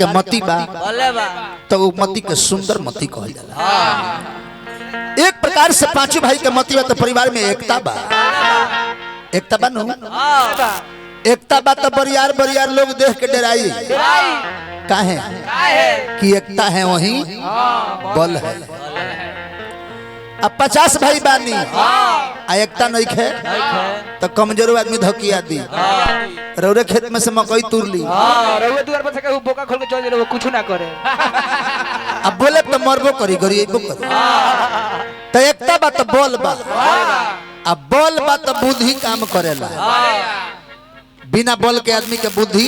के मती बा तो वो मती के सुंदर मती कहल जाला। एक प्रकार से पांचों भाई के मती बा तो परिवार में एकता बा। एकता बा नु एकता बा तो बरियार बरियार लोग देख के डराई काहे कि एकता है वही बल है। अब 50 भाई बानी आ एकता नहीं खे तो कमजोर आदमी धकिया दी रौरे खेत में से मकई तुर ली रौरे द्वार पर से बोका खोल के चल जे वो कुछ ना करे। अब बोले तो मरबो करी गरीबो करी तो एकता बा तो बोल बा। अब बोल बा तो बुद्धि काम करेला। बिना बोल के आदमी के बुद्धि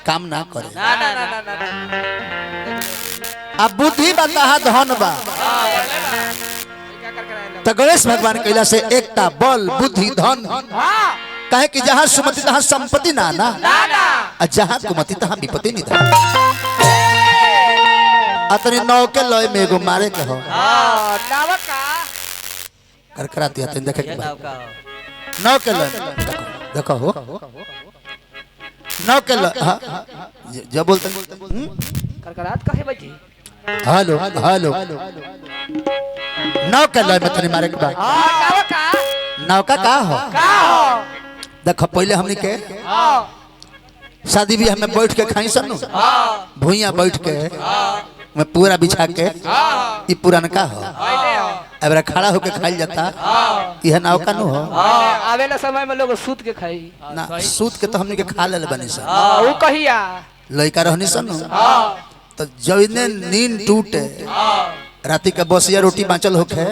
काम ना करे। अब बुद्धि बा तहा धन बा तो गणेश भगवान कहला से एकता बल बुद्धि धन कहे कि जहाँ सुमति तहाँ संपत्ति ना ना जहाँ कुमति तहाँ विपत्ति निधन। अतने नौ के लय में एगो मारे के हो करकराती है देखे के नौ के लय देखो हो नौ के लय जब बोलते करकरात काहे बजी हेलो हेलो नौ के लय में तनी मारे के बाद नौका का हो देखो पहले हमने के शादी भी हमें बैठ के खाई सन भुइया बैठ के मैं पूरा बिछा के ये पुरानका हो अब खड़ा होके खाई जाता यह नौका नु हो। आवेला समय में लोग सूत के खाई ना सूत के तो हमने के खा ले बनी सन वो कहिया लइका रहनी सन तो जब नींद टूटे राती का बसिया रोटी बाँचल होके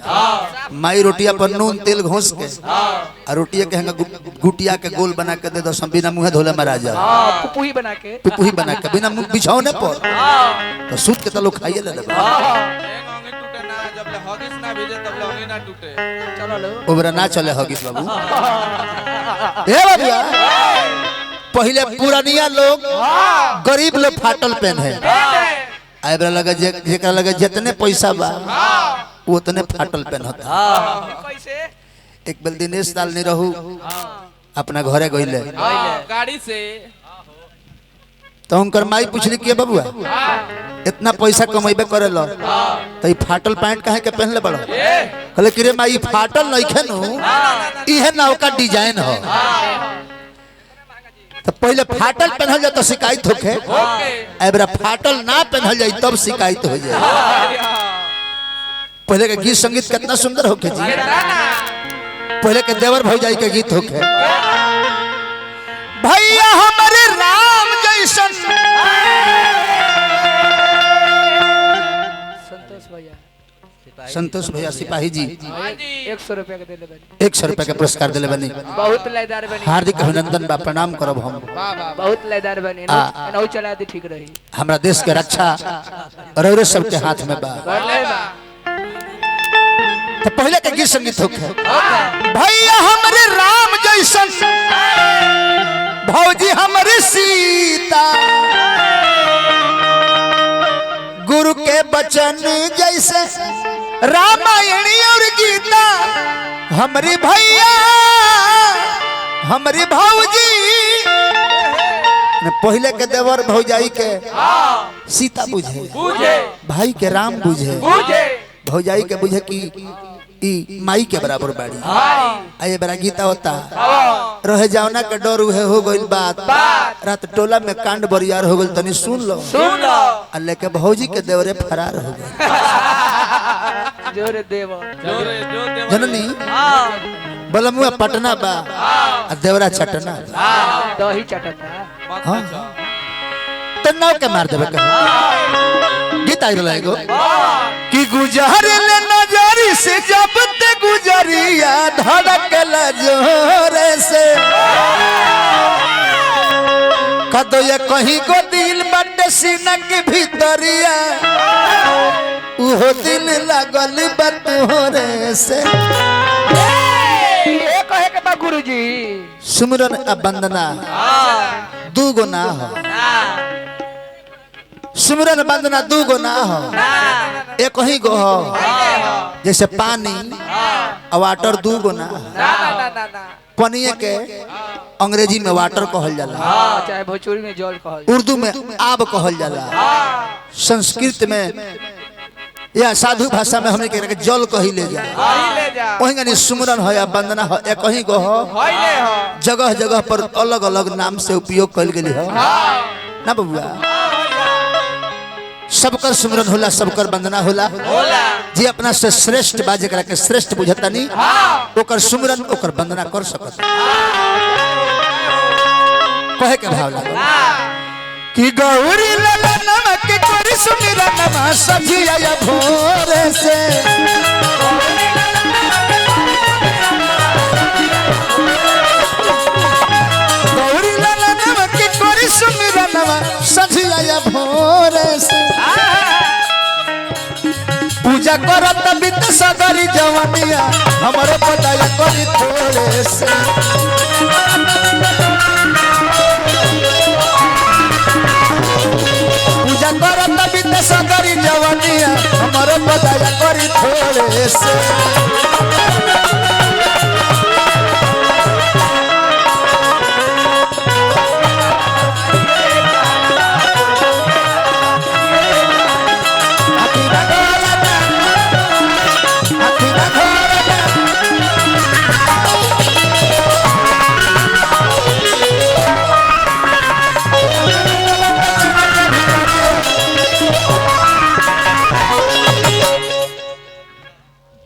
माई रोटिया पर नून तेल घोस के और रोटिया के गुटिया के गोल बना के दे दो बिना मुँह धोले मरा जा पुपुही बना के बिना मुँह बिछौने पर तो सूत के तो लोग खाइए ले ओबरा ना चले हगिस बाबू ए बाबूया पहले पुरानिया लोग गरीब लोग फाटल पेन है आइबरा लगे जेकरा लगे जितने पैसा बा उतने फाटल पेन होता। एक बेल दिनेश साल नहीं रहू अपना घरे गइले गाड़ी से तो उनकर माई पूछली के बबुआ इतना पैसा कमाइबे करे लो तो ये फाटल पैंट काहे के पहनले बड़ो कहले कि रे माई फाटल नहीं खेनु इहे नौका डिजाइन हो तो पहले फाटल पहनल जाए तो शिकायत होके एबरा फाटल ना पहनल जाए तब शिकायत हो जाए। पहले के गीत संगीत कितना सुंदर होके जी पहले के देवर भौजाई के गीत होके भैया हमारे राम जैसन संतोष भैया सिपाही जी 100 रुपया के देले बनी 100 रुपया के पुरस्कार दिले बनी बहुत लयदार बनी हार्दिक अभिनंदन बा प्रणाम करब हम बहुत लयदार बनी नौ चला दी ठीक रही हमरा देश के रक्षा रौरे सबके हाथ में बा। तो पहले के गीत संगीत होके भैया हमारे राम जैसन भौजी हमारी सीता गुरु के वचन जैसे रामायणी और गीता हमारी भैया हमारी भौजी पहले के देवर भौजाई के सीता बुझे भाई के राम बुझे भौजाई के बुझे कि ई माई के बराबर बाड़ी आये बड़ा गीता होता रह जावना के डर उहे हो गइल बात रात टोला में कांड बरियार हो गइल तनी सुन लो आ लेके भौजी के देवरे फरार हो गए जोरे देव जननी बलमुआ पटना बा आ देवरा चटना दही चटना हां तो नाव के मार देबे गीत आई रहेगो कि गुजर ले नजरी से जब ते गुजरिया धड़कल जोरे से कदो ये कहीं को दिल बट सीना के भीतरिया उहो दिल लगल बतोरे से ये कहे के बा गुरुजी सुमरन वंदना दू गो ना हो सुमरन वंदना दू गो ना हो एक ही गो हो जैसे पानी और वाटर दू गो ना पनिया के अंग्रेजी में वाटर कहल जाला, चाहे भोजपुरी में जल कहल जाला, उर्दू में आब कहल जाला, संस्कृत में या साधु भाषा में हमने के जल कही ले जा, वही गनी सुमरन हो या वंदना हो या कहीं को हो, जगह जगह पर अलग अलग नाम से उपयोग कल गई हो ना बबुआ। सबकर सुमरन होला, सबकर वंदना होला, जी अपना से श्रेष्ठ बाजे करा के श्रेष्ठ बुझता नहीं ओकर सुमरन ओकर वंदना कर सकत। कहे के भाव लगा कि गौरी लाला नमक के कोरी सुमिरन नमा सजिया या भोरे से, गौरी लाला नमक के कोरी सुमिरन नमा सजिया या भोरे से, पूजा करत बित सगरी जवनिया हमरो पताया करी थोड़े से, पूजा करत बित सगरी जवनिया हमरो पताया करी थोड़े से।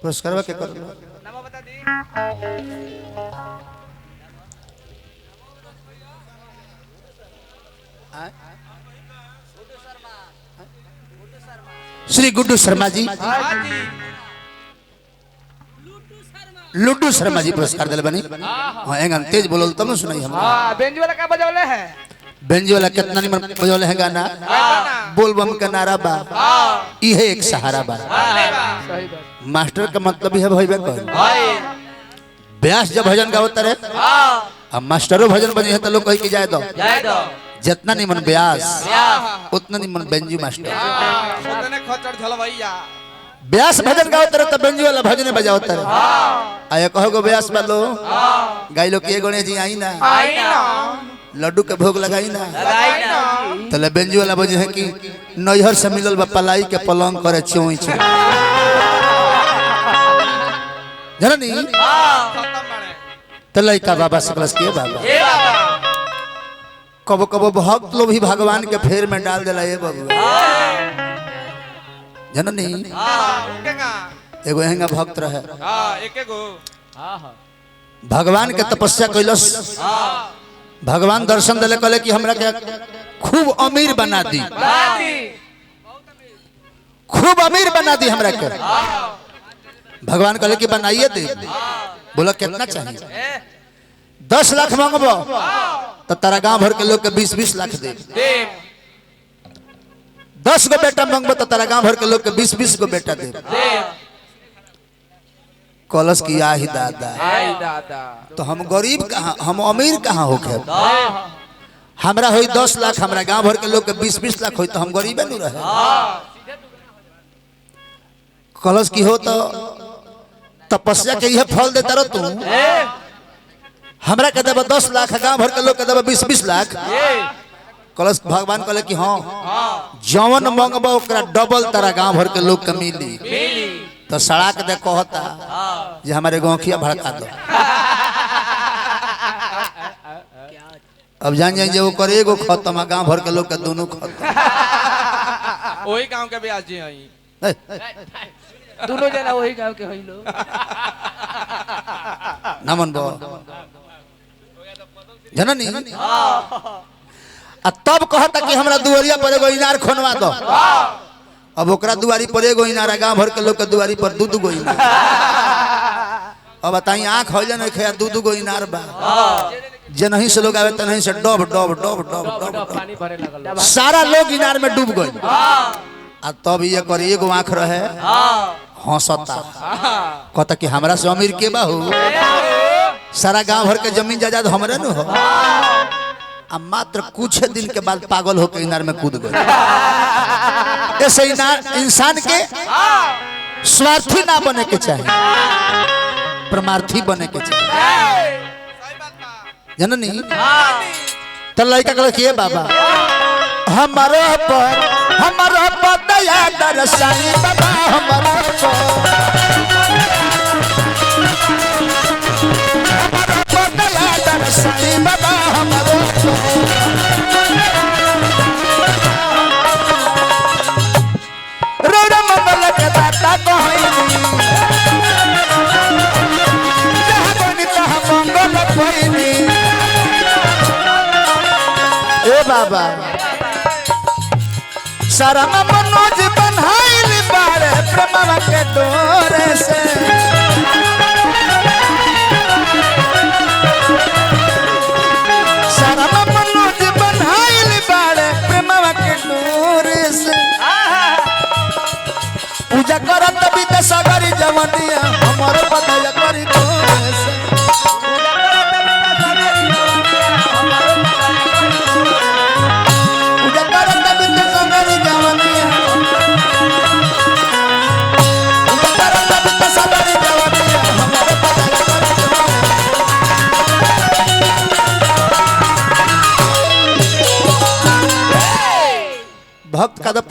पुरस्कार के कर नाम बता दी। श्री गुड्डू शर्मा जी, लुड्डू शर्मा जी पुरस्कार दिल बनी। हाँ एंगन तेज बोलो तब न सुनाई हम। बेंजी वाला क्या बजौले है? बेंजी वाला कितना निमन बजौले है गाना, बोल बम का नारा बा, इहे एक सहारा बा। सही बात। मास्टर का मतलब ही है भाई व्यास जब भजन गावत रहे अब मास्टरों भजन बने है तो लोग कही कि जाए दो, जितना निमन व्यास उतना निमन बेंजी मास्टर। व्यास भजन गावत रहे तो बेंजी वाला भजन बजावत रहे। आया कहो व्यास वालो गाय लो के गणेश जी आई ना, लड्डू के भोग लगाई ना, तो बेंजी वाला बजे है कि नैहर से मिलल बा पलाई के पलंग करे चोई जननी तो लड़का बाबा सकलस के बाबा कबो कबो भक्त लोग भी भगवान के फेर में डाल दिला ये बाबू जननी। एगो हेंगा भक्त रहे, भगवान के तपस्या कैलस, भगवान दर्शन दिले कहले कि हमरा के खूब अमीर बना दी, खूब अमीर बना दी हमरा के। भगवान कहले कि बनाइए दे। बोला कितना चाहिए? 10 लाख मांगबो तो तारा गांव भर के लोग के 20-20 लाख दे। 10 गो बेटा मांगबो तो तारा गांव भर के लोग के 20-20 गो बेटा दे। कलश की आही दादा, तो हम गरीब कहाँ, हम अमीर कहाँ होके? हमरा होई 10 लाख, हमरा गांव भर के लोग के 20-20 लाख होई तो हम गरीबे नहीं रहे। कलश की हो तो तपस्या के यह फल देता रहो तू, हमरा के देबा 10 लाख, गांव भर के लोग के देबा 20-20 लाख। कलश भगवान कहले कि हाँ जवन मांगबा ओकरा डबल तारा गांव भर के लोग के मिली। तो सड़क दे कहता जे हमारे गौखिया भड़का दो। अब जान जाए जे वो करे एगो खत्म, गांव भर के लोग के दोनों खत्म। वही गांव के ब्याज जी आई, दोनों जना वही गांव के हई लोग। नमन बो जननी। आ तब कहता कि हमरा दुआरिया पर एगो इनार खोनवा दो। अब ओकरा दुआरी पर एगो इनार, गांव भर के लोग के दुआरी पर 2-2 गो इनार। अब बताई आंख हो जाए खैर 2-2 गो इनार बा। जे नहीं से लोग आवे त नहीं से डब डब डब डब डब पानी भरे लगल, सारा लोग इनार में डूब गए। आ तब ये कर एगो आंख रहे हंसता, कहता कि हमरा से अमीर के बाहू, सारा गांव भर के जमीन जायदाद हमरे न हो। आ मात्र कुछ दिन के बाद पागल होकर इनार में कूद गए। ऐसे इंसान के स्वार्थी ना बने के चाहिए, परमार्थी बने के चाहिए। जननी तो लड़का कहल के बाबा हमारो पर दया दरसाई बाबा हमारो पर दया दरसाई बाबा हमारो रोड़ा मंगल के दाता कहनी जहाँ बनी तहाँ मंगल कहनी ए बाबा शरम मनोज बन्हाइल बारे प्रेमवा के डोरे से शरम मनोज बन्हाइल बारे प्रेमवा के डोरे से पूजा करत भी त सगरी जवनिया हमर बदल करी तोरे से भक्त का